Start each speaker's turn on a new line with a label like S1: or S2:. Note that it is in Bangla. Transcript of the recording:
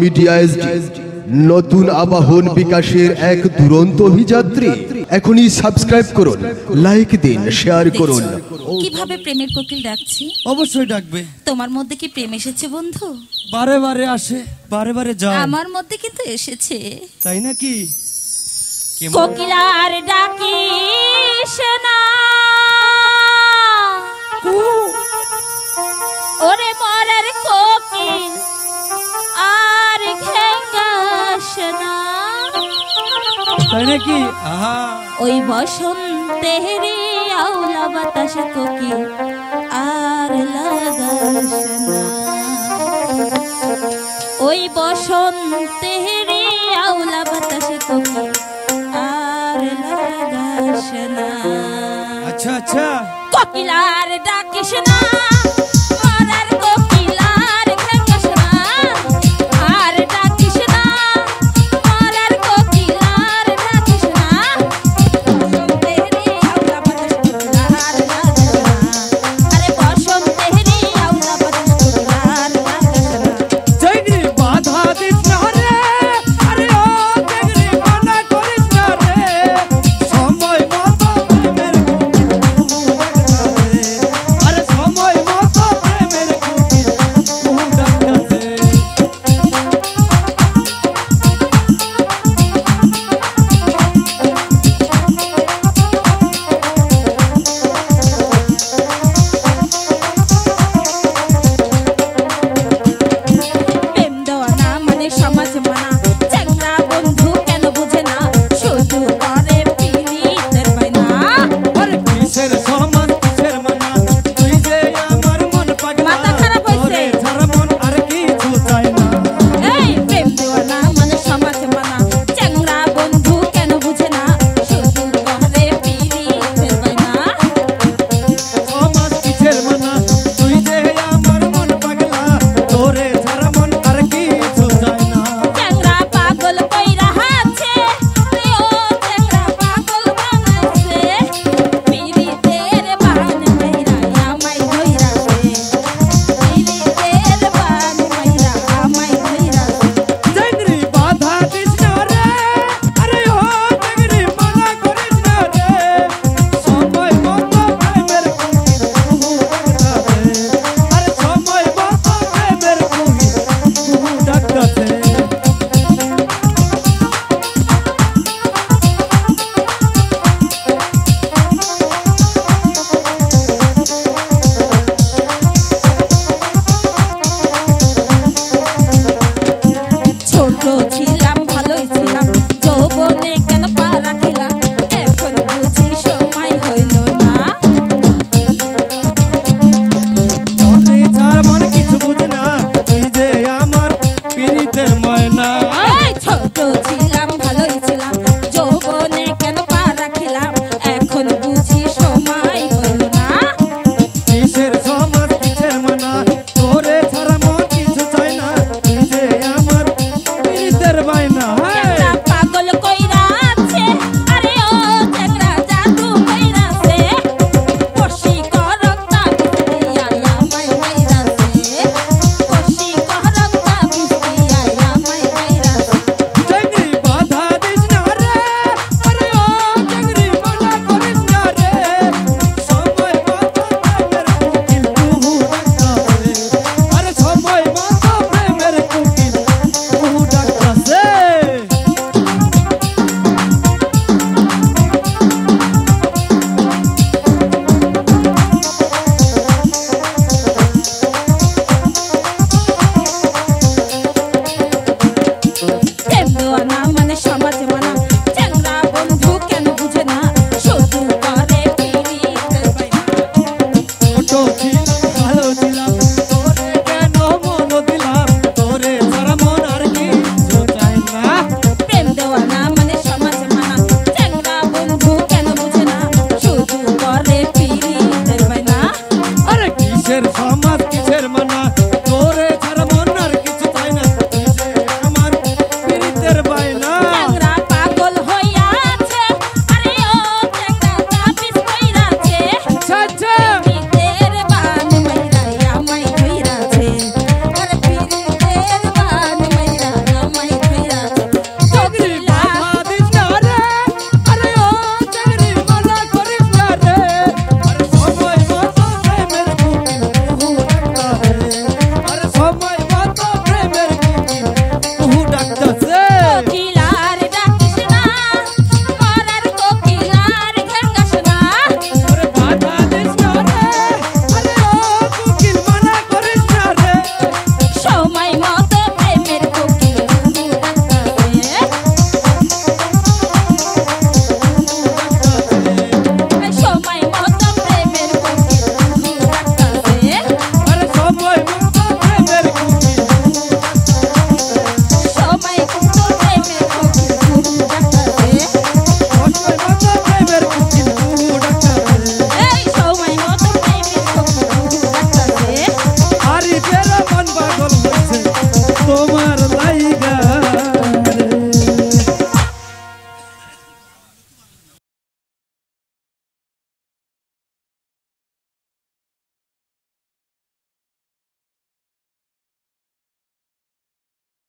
S1: মিডিয়া এসডি নতুন আবাহন বিকাশের এক দুরন্ত অভিযাত্রী। এখনই সাবস্ক্রাইব করুন, লাইক দিন, শেয়ার করুন।
S2: কিভাবে প্রেমের কোকিল ডাকছি?
S3: অবশ্যই ডাকবে।
S2: তোমার মধ্যে কি প্রেম এসেছে বন্ধু?
S3: বারে বারে আসে, বারে বারে যায়।
S2: আমার মধ্যে কিন্তু এসেছে।
S3: তাই নাকি?
S2: কোকিলার ডাকিস না, ওরে মরার কোকিল আর ঘেঙ্গাস না।
S3: তাই নাকি?
S2: ওই বসন্তের আওলা বাতাস কোকিল আর লাগাস না। ওই বসন্তের আওলা বাতাস কোকিল আর লাগাস না।
S3: আচ্ছা আচ্ছা,
S2: কোকিল আর ডাকিস না, মরার কোকিল আর ঘেঙ্গাস না। আর ডাকিস না, মরার কোকিল আর ডাকিস না। বসন্তেরি আওলা বাতাস কোকিল আর লাগাস না। আরে বসন্তেরি আওলা বাতাস কোকিল আর লাগাস না।
S3: জয়নি বাধা দিস না রে, আরে ও জগরি মানা করিস না রে। সময় মতো প্রেমের আরে সময় মতো প্রেমের কোকিল ডাকছে।
S2: প্রেম দেওয়া না মানে সমাজ মানা, চ্যাংড়া বন্ধু কেন বুঝে না, শুধু করে পিরিতের বায়না।
S3: আরে কিসের সমান কিসের মানা, তুই যে আমার মন পাগলা,
S2: মাথা খারাপ হইছে।
S3: তোরে ছাড়া মন আর কিছু চাই না।
S2: এই প্রেম দেওয়া না মানে সমাজ মানা, চ্যাংড়া বন্ধু কেন বুঝে না, শুধু করে পিরিতের বায়না।
S3: সমাজ কিসের মানা, তুই যে আমার মন পাগলা, তোরে ছাড়া মন আর কিছু চাই না।
S2: চ্যাংড়া পাগল কইরা আছে, ও চ্যাংড়া পাগল বানাইছে, পিরিতের বান মাইরা আমায় ধইরাছে, পিরিতের বান মাইরা আমায় ধইরাছে।
S3: জয়নি বাধা দিস না রে, আরে ও জগরি মানা করিস না রে। সময় মতো প্রেমের কোকিল ডাকছে। আরে সময় মতো প্রেমের কোকিল ডাকছে।
S2: ছোট ছিলাম ভালোই ছিলাম, যৌবনে কেন পা রাখিলাম, এখন বুঝি সময় হইল না।
S3: তোরে ছাড়া মন কিছু বুঝে না, তুই যে আমার পিরিতের ময়না।
S2: এই ছোট ছিলাম ভালোই ছিলাম, যৌবনে কেন পা রাখিলাম, এখন বুঝি সময় হইল না।
S3: কিসের সমাজ কিসের মানা, তোরে ছাড়া মন কিছু চাই না, তুই যে আমার পিরিতের ময়না।
S2: চ্যাংড়া পাগল কইরা আছে, আরে ও চ্যাংড়া জাদু কইরাছে, বশীকরণ তাবিজ দিয়া আমায় মাইরাছে, বশীকরণ তাবিজ দিয়া আমায় মাইরাছে।
S3: জয়নি বাধা দিস না রে, আরে ও জগরি মানা করিস না রে। সময় মতো প্রেমের কোকিল ডাকছে। আরে সময় মতো প্রেমের কোকিল ডাকছে।
S2: প্রেম দেওয়া না মানে সমাজ মানা, চ্যাংড়া বন্ধু কেন বুঝে না, শুধু করে পিরিতের বায়না।
S3: ছোট ছিলাম ভালো ছিলাম, তোরে কেন মন দিলাম, তোরে ছাড়া মন আর কিছু চাই না।
S2: প্রেম দেওয়া না মানে সমাজ মানা, চ্যাংড়া বন্ধু কেন বুঝে না, শুধু করে পিরিতের বায়না।
S3: আরে কিসের